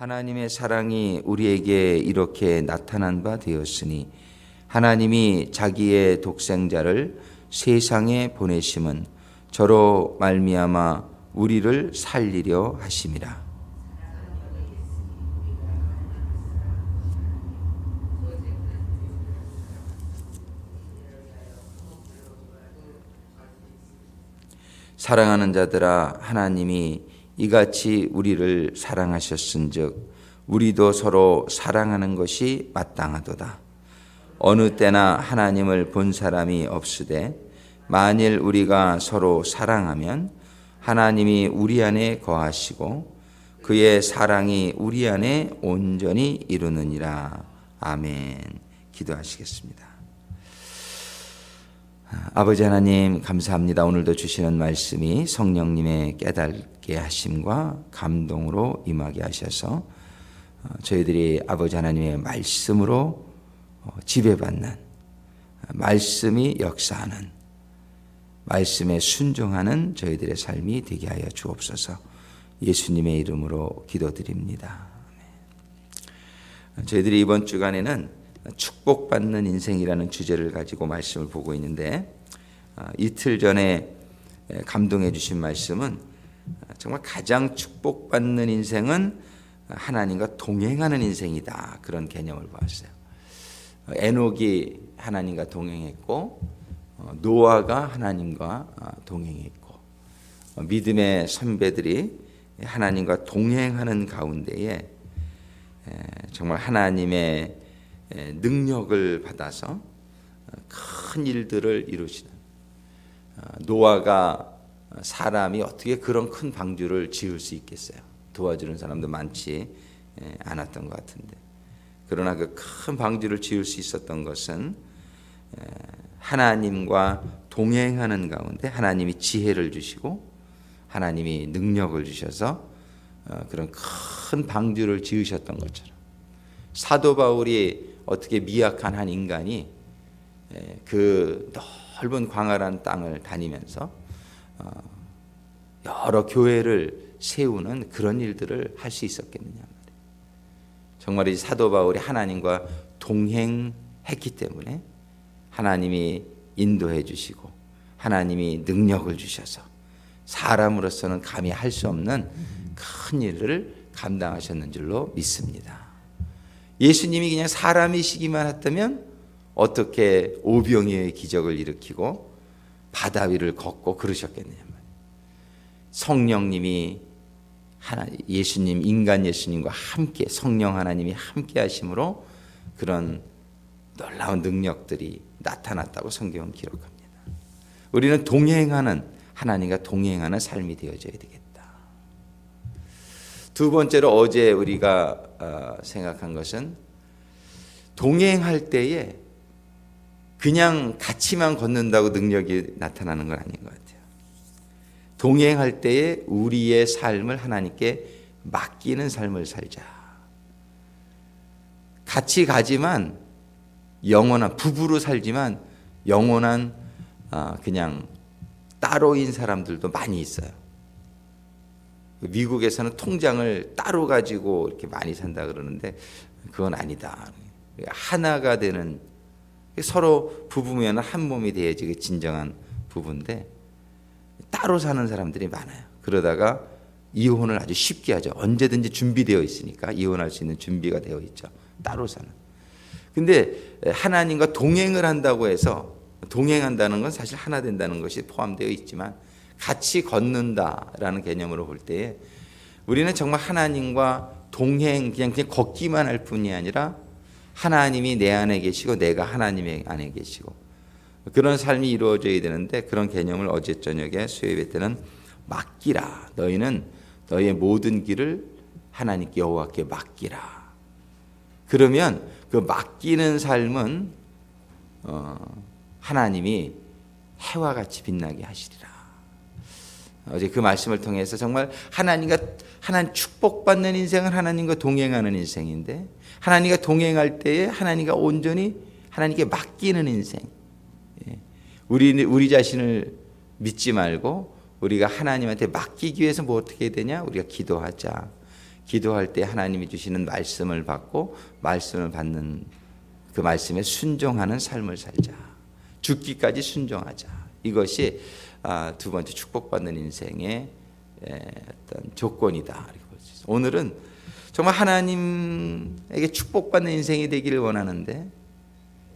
하나님의 사랑이 우리에게 이렇게 나타난 바 되었으니 하나님이 자기의 독생자를 세상에 보내심은 저로 말미암아 우리를 살리려 하심이라. 사랑하는 자들아, 하나님이 이같이 우리를 사랑하셨은즉 우리도 서로 사랑하는 것이 마땅하도다. 어느 때나 하나님을 본 사람이 없으되 만일 우리가 서로 사랑하면 하나님이 우리 안에 거하시고 그의 사랑이 우리 안에 온전히 이루느니라. 아멘. 기도하시겠습니다. 아버지 하나님, 감사합니다. 오늘도 주시는 말씀이 성령님의 깨닫게 하심과 감동으로 임하게 하셔서 저희들이 아버지 하나님의 말씀으로 지배받는, 말씀이 역사하는, 말씀에 순종하는 저희들의 삶이 되게 하여 주옵소서. 예수님의 이름으로 기도드립니다. 저희들이 이번 주간에는 축복받는 인생이라는 주제를 가지고 말씀을 보고 있는데, 이틀 전에 감동해 주신 말씀은 정말 가장 축복받는 인생은 하나님과 동행하는 인생이다, 그런 개념을 보았어요. 에녹이 하나님과 동행했고 노아가 하나님과 동행했고 믿음의 선배들이 하나님과 동행하는 가운데에 정말 하나님의 능력을 받아서 큰 일들을 이루시는, 노아가 사람이 어떻게 그런 큰 방주를 지을 수 있겠어요? 도와주는 사람도 많지 않았던 것 같은데, 그러나 그 큰 방주를 지을 수 있었던 것은 하나님과 동행하는 가운데 하나님이 지혜를 주시고 하나님이 능력을 주셔서 그런 큰 방주를 지으셨던 것처럼, 사도 바울이 어떻게 미약한 한 인간이 그 넓은 광활한 땅을 다니면서 여러 교회를 세우는 그런 일들을 할 수 있었겠느냐 말이에요. 정말 이 사도 바울이 하나님과 동행했기 때문에 하나님이 인도해 주시고 하나님이 능력을 주셔서 사람으로서는 감히 할 수 없는 큰 일을 감당하셨는 줄로 믿습니다. 예수님이 그냥 사람이시기만 했다면 어떻게 오병이어의 기적을 일으키고 바다 위를 걷고 그러셨겠느냐 말이에요. 성령님이 예수님, 인간 예수님과 함께, 성령 하나님이 함께 하심으로 그런 놀라운 능력들이 나타났다고 성경은 기록합니다. 우리는 동행하는, 하나님과 동행하는 삶이 되어져야 되겠다. 두 번째로 어제 우리가 생각한 것은, 동행할 때에 그냥 같이만 걷는다고 능력이 나타나는 건 아닌 것 같아요. 동행할 때에 우리의 삶을 하나님께 맡기는 삶을 살자. 같이 가지만 영원한, 부부로 살지만 영원한 그냥 따로인 사람들도 많이 있어요. 미국에서는 통장을 따로 가지고 이렇게 많이 산다 그러는데 그건 아니다. 하나가 되는, 서로 부부면 한 몸이 돼야지 그게 진정한 부부인데 따로 사는 사람들이 많아요. 그러다가 이혼을 아주 쉽게 하죠. 언제든지 준비되어 있으니까 이혼할 수 있는 준비가 되어 있죠. 따로 사는. 근데 하나님과 동행을 한다고 해서, 동행한다는 건 사실 하나 된다는 것이 포함되어 있지만 같이 걷는다라는 개념으로 볼 때에 우리는 정말 하나님과 동행, 그냥 걷기만 할 뿐이 아니라 하나님이 내 안에 계시고 내가 하나님 안에 계시고 그런 삶이 이루어져야 되는데, 그런 개념을 어제 저녁에 수요예배 때는 맡기라. 너희는 너희의 모든 길을 하나님께, 여호와께 맡기라. 그러면 그 맡기는 삶은 하나님이 해와 같이 빛나게 하시리라. 어제 그 말씀을 통해서 정말 하나님 축복받는 인생은 하나님과 동행하는 인생인데, 하나님과 동행할 때에 하나님과 온전히 하나님께 맡기는 인생. 우리 자신을 믿지 말고 우리가 하나님한테 맡기기 위해서 뭐 어떻게 해야 되냐? 우리가 기도하자. 기도할 때 하나님이 주시는 말씀을 받고 말씀을 받는 그 말씀에 순종하는 삶을 살자. 죽기까지 순종하자. 이것이 두 번째 축복받는 인생의 어떤 조건이다. 이렇게 볼 수 있어요. 오늘은 정말 하나님에게 축복받는 인생이 되기를 원하는데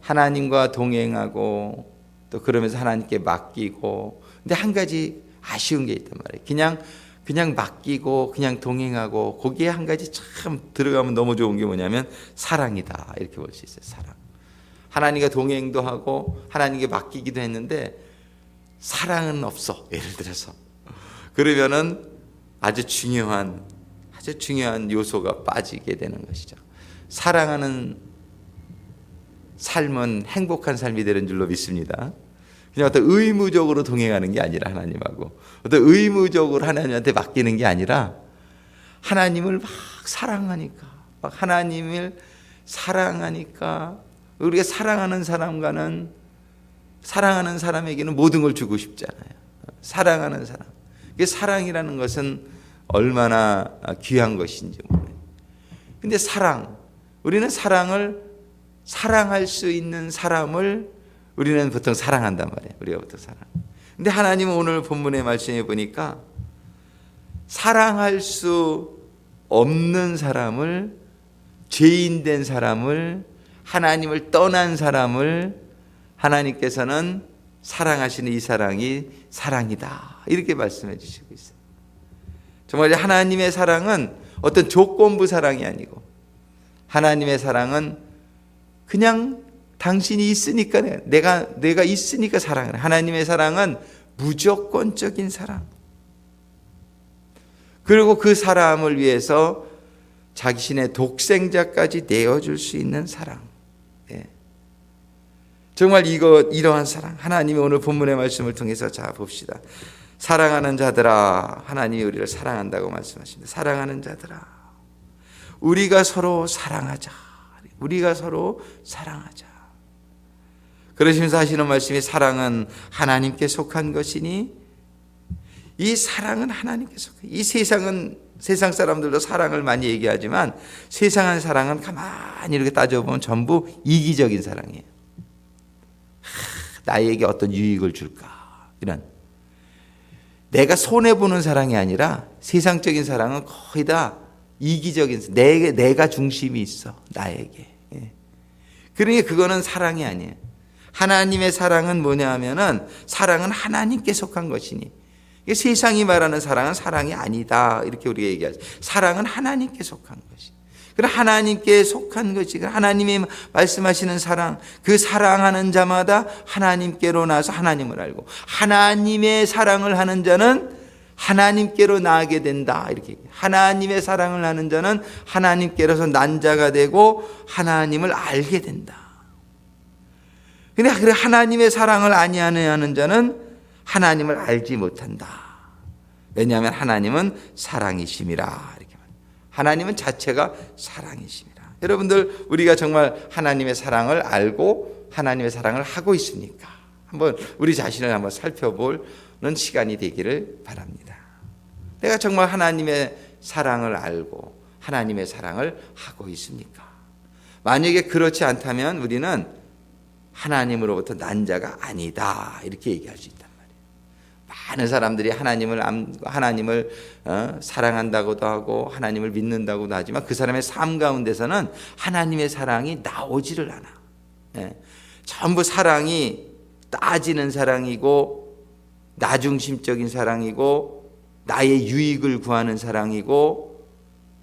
하나님과 동행하고 또 그러면서 하나님께 맡기고, 근데 한 가지 아쉬운 게 있단 말이에요. 그냥 맡기고 그냥 동행하고 거기에 한 가지 참 들어가면 너무 좋은 게 뭐냐면 사랑이다. 이렇게 볼 수 있어요. 사랑. 하나님과 동행도 하고 하나님께 맡기기도 했는데 사랑은 없어. 예를 들어서 그러면은 아주 중요한 요소가 빠지게 되는 것이죠. 사랑하는 삶은 행복한 삶이 되는 줄로 믿습니다. 그냥 어떤 의무적으로 동행하는 게 아니라 하나님하고 어떤 의무적으로 하나님한테 맡기는 게 아니라 하나님을 막 사랑하니까, 막 하나님을 사랑하니까 우리가 사랑하는 사람에게는 모든 걸 주고 싶잖아요. 사랑하는 사람. 사랑이라는 것은 얼마나 귀한 것인지 몰라요. 근데 우리는 사랑할 수 있는 사람을 우리는 보통 사랑한단 말이에요. 우리가 보통 사랑. 근데 하나님은 오늘 본문의 말씀에 보니까 사랑할 수 없는 사람을, 죄인 된 사람을, 하나님을 떠난 사람을 하나님께서는 사랑하시는 이 사랑이 사랑이다. 이렇게 말씀해 주시고 있어요. 정말 하나님의 사랑은 어떤 조건부 사랑이 아니고 하나님의 사랑은 그냥 당신이 있으니까 내가 있으니까 사랑을. 하나님의 사랑은 무조건적인 사랑. 그리고 그 사람을 위해서 자신의 독생자까지 내어줄 수 있는 사랑. 정말 이러한 사랑. 하나님이 오늘 본문의 말씀을 통해서 자 봅시다. 사랑하는 자들아, 하나님이 우리를 사랑한다고 말씀하십니다. 사랑하는 자들아, 우리가 서로 사랑하자. 우리가 서로 사랑하자. 그러시면서 하시는 말씀이 사랑은 하나님께 속한 것이니, 이 사랑은 하나님께 속한, 이 세상 사람들도 사랑을 많이 얘기하지만 세상의 사랑은 가만히 이렇게 따져보면 전부 이기적인 사랑이에요. 나에게 어떤 유익을 줄까, 이런 내가 손해보는 사랑이 아니라 세상적인 사랑은 거의 다 이기적인, 내가 중심이 있어, 나에게. 그러니까 그거는 사랑이 아니에요. 하나님의 사랑은 뭐냐 하면은 사랑은 하나님께 속한 것이니, 세상이 말하는 사랑은 사랑이 아니다, 이렇게 우리가 얘기하죠. 사랑은 하나님께 속한 것이. 그럼 하나님께 속한 것이, 하나님이 말씀하시는 사랑, 그 사랑하는 자마다 하나님께로 나서 하나님을 알고, 하나님의 사랑을 하는 자는 하나님께로 나아가게 된다, 이렇게 얘기해요. 하나님의 사랑을 하는 자는 하나님께로서 난 자가 되고 하나님을 알게 된다. 근데 하나님의 사랑을 아니하는 자는 하나님을 알지 못한다. 왜냐하면 하나님은 사랑이심이라, 이렇게 말해요. 하나님은 자체가 사랑이심이라. 여러분들, 우리가 정말 하나님의 사랑을 알고 하나님의 사랑을 하고 있습니까? 한번 우리 자신을 한번 살펴보는 시간이 되기를 바랍니다. 내가 정말 하나님의 사랑을 알고 하나님의 사랑을 하고 있습니까? 만약에 그렇지 않다면 우리는 하나님으로부터 난 자가 아니다, 이렇게 얘기할 수 있단 말이에요. 많은 사람들이 하나님을 사랑한다고도 하고 하나님을 믿는다고도 하지만 그 사람의 삶 가운데서는 하나님의 사랑이 나오지를 않아. 전부 사랑이 따지는 사랑이고, 나중심적인 사랑이고, 나의 유익을 구하는 사랑이고,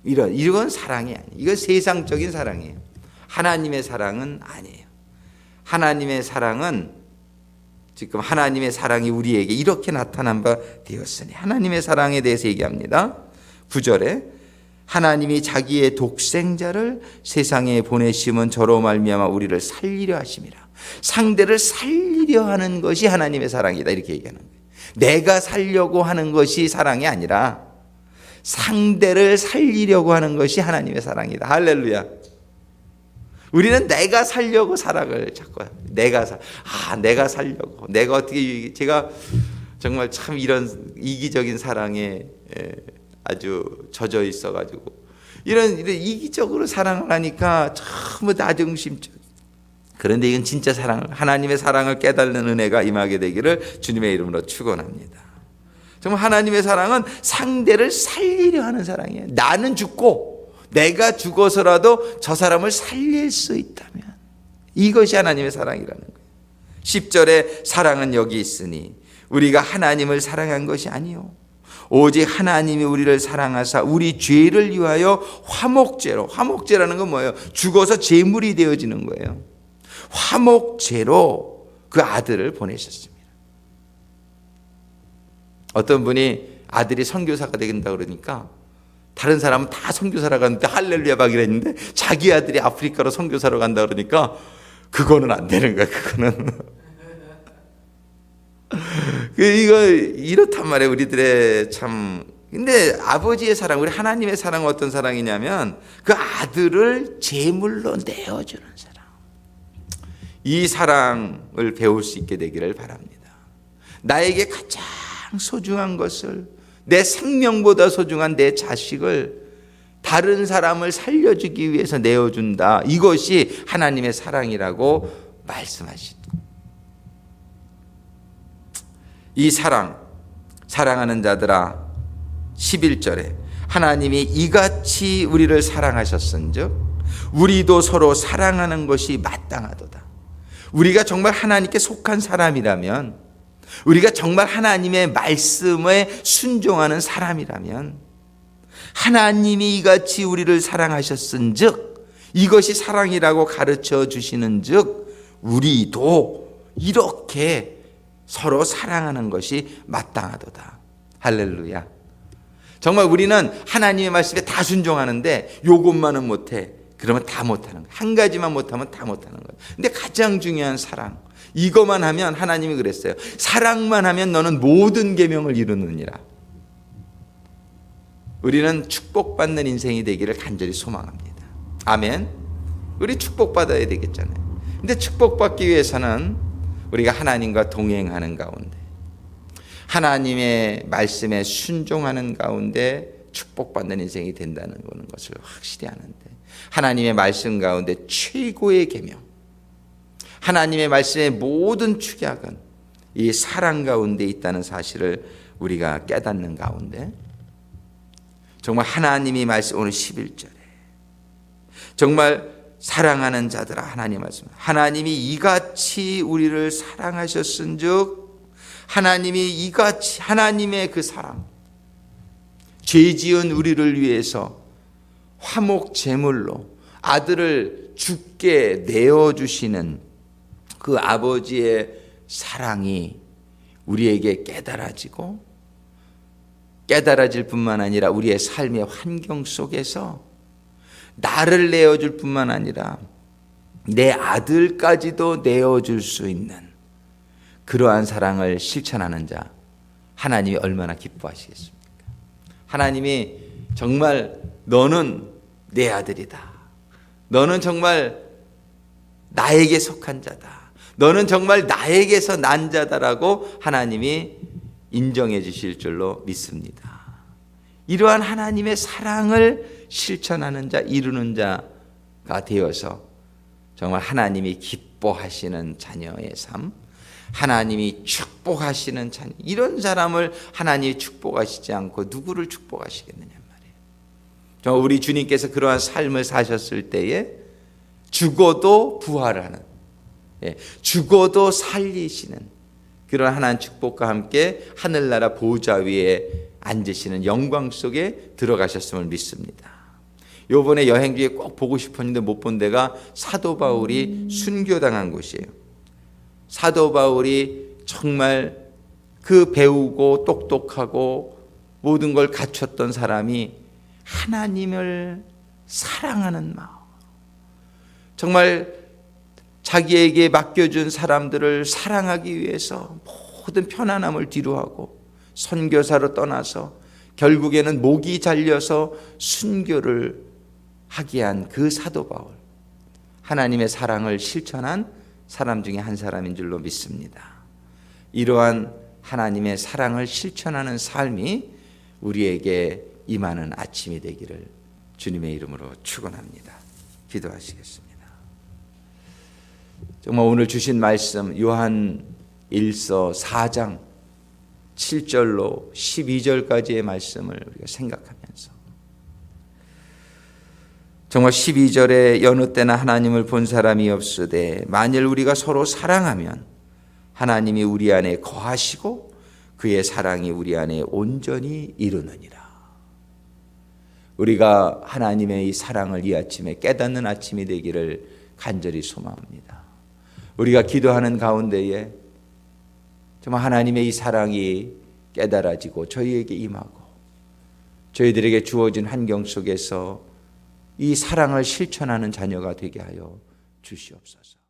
이건 사랑이 아니에요. 이건 세상적인 사랑이에요. 하나님의 사랑은 아니에요. 하나님의 사랑은, 지금 하나님의 사랑이 우리에게 이렇게 나타난 바 되었으니, 하나님의 사랑에 대해서 얘기합니다. 9절에 하나님이 자기의 독생자를 세상에 보내심은 저로 말미암아 우리를 살리려 하심이라. 상대를 살리려 하는 것이 하나님의 사랑이다, 이렇게 얘기하는 거예요. 내가 살려고 하는 것이 사랑이 아니라 상대를 살리려고 하는 것이 하나님의 사랑이다. 할렐루야. 우리는 내가 살려고 사랑을 찾고, 내가 살려고, 내가 어떻게, 제가 정말 참 이런 이기적인 사랑에 아주 젖어 있어가지고, 이런 이기적으로 사랑을 하니까 전부 나중심적. 그런데 이건 진짜 사랑을, 하나님의 사랑을 깨닫는 은혜가 임하게 되기를 주님의 이름으로 축원합니다. 정말 하나님의 사랑은 상대를 살리려 하는 사랑이에요. 나는 죽고 내가 죽어서라도 저 사람을 살릴 수 있다면 이것이 하나님의 사랑이라는 거예요. 10절에 사랑은 여기 있으니 우리가 하나님을 사랑한 것이 아니요 오직 하나님이 우리를 사랑하사 우리 죄를 위하여 화목제로, 화목제라는 건 뭐예요? 죽어서 제물이 되어지는 거예요. 화목제로 그 아들을 보내셨습니다. 어떤 분이 아들이 선교사가 된다고 그러니까 다른 사람은 다 선교사로 갔는데 할렐루야 막 이랬는데 자기 아들이 아프리카로 선교사로 간다 그러니까 그거는 안 되는 거야. 그거는 이거 이렇단 말이에요. 우리들의 참. 근데 아버지의 사랑, 우리 하나님의 사랑은 어떤 사랑이냐면 그 아들을 제물로 내어주는 사랑. 이 사랑을 배울 수 있게 되기를 바랍니다. 나에게 가장 소중한 것을, 내 생명보다 소중한 내 자식을 다른 사람을 살려주기 위해서 내어준다. 이것이 하나님의 사랑이라고 말씀하신 거예요. 이 사랑, 사랑하는 자들아, 11절에 하나님이 이같이 우리를 사랑하셨은즉 우리도 서로 사랑하는 것이 마땅하도다. 우리가 정말 하나님께 속한 사람이라면, 우리가 정말 하나님의 말씀에 순종하는 사람이라면, 하나님이 이같이 우리를 사랑하셨은즉, 이것이 사랑이라고 가르쳐 주시는즉 우리도 이렇게 서로 사랑하는 것이 마땅하도다. 할렐루야. 정말 우리는 하나님의 말씀에 다 순종하는데 요것만은 못해. 그러면 다 못하는 거예요. 한 가지만 못하면 다 못하는 거예요. 근데 가장 중요한 사랑, 이것만 하면, 하나님이 그랬어요. 사랑만 하면 너는 모든 계명을 이루느니라. 우리는 축복받는 인생이 되기를 간절히 소망합니다. 아멘. 우리 축복받아야 되겠잖아요. 근데 축복받기 위해서는 우리가 하나님과 동행하는 가운데, 하나님의 말씀에 순종하는 가운데 축복받는 인생이 된다는 것을 확실히 아는데, 하나님의 말씀 가운데 최고의 계명, 하나님의 말씀의 모든 축약은 이 사랑 가운데 있다는 사실을 우리가 깨닫는 가운데, 정말 하나님이 말씀, 오늘 11절에 정말 사랑하는 자들아, 하나님 말씀, 하나님이 이같이 우리를 사랑하셨은즉, 하나님이 이같이, 하나님의 그 사랑, 죄 지은 우리를 위해서 화목 제물로 아들을 죽게 내어주시는 그 아버지의 사랑이 우리에게 깨달아질 뿐만 아니라 우리의 삶의 환경 속에서 나를 내어줄 뿐만 아니라 내 아들까지도 내어줄 수 있는 그러한 사랑을 실천하는 자, 하나님이 얼마나 기뻐하시겠습니까? 하나님이 정말 너는 내 아들이다. 너는 정말 나에게 속한 자다. 너는 정말 나에게서 난 자다라고 하나님이 인정해 주실 줄로 믿습니다. 이러한 하나님의 사랑을 실천하는 자, 이루는 자가 되어서 정말 하나님이 기뻐하시는 자녀의 삶, 하나님이 축복하시는 자녀, 이런 사람을 하나님이 축복하시지 않고 누구를 축복하시겠느냐 말이에요. 정말 우리 주님께서 그러한 삶을 사셨을 때에 죽어도 부활하는, 죽어도 살리시는 그런 하나님 축복과 함께 하늘나라 보좌 위에 앉으시는 영광 속에 들어가셨음을 믿습니다. 요번에 여행 중에 꼭 보고 싶었는데 못 본 데가 사도 바울이 순교당한 곳이에요. 사도 바울이 정말 그 배우고 똑똑하고 모든 걸 갖췄던 사람이 하나님을 사랑하는 마음, 정말 자기에게 맡겨준 사람들을 사랑하기 위해서 모든 편안함을 뒤로하고 선교사로 떠나서 결국에는 목이 잘려서 순교를 하게 한 그 사도 바울, 하나님의 사랑을 실천한 사람 중에 한 사람인 줄로 믿습니다. 이러한 하나님의 사랑을 실천하는 삶이 우리에게 임하는 아침이 되기를 주님의 이름으로 축원합니다. 기도하시겠습니다. 정말 오늘 주신 말씀 요한 1서 4장 7절로 12절까지의 말씀을 우리가 생각하면서 정말 12절에 여느 때나 하나님을 본 사람이 없으되 만일 우리가 서로 사랑하면 하나님이 우리 안에 거하시고 그의 사랑이 우리 안에 온전히 이루느니라. 우리가 하나님의 이 사랑을 이 아침에 깨닫는 아침이 되기를 간절히 소망합니다. 우리가 기도하는 가운데에 정말 하나님의 이 사랑이 깨달아지고 저희에게 임하고 저희들에게 주어진 환경 속에서 이 사랑을 실천하는 자녀가 되게 하여 주시옵소서.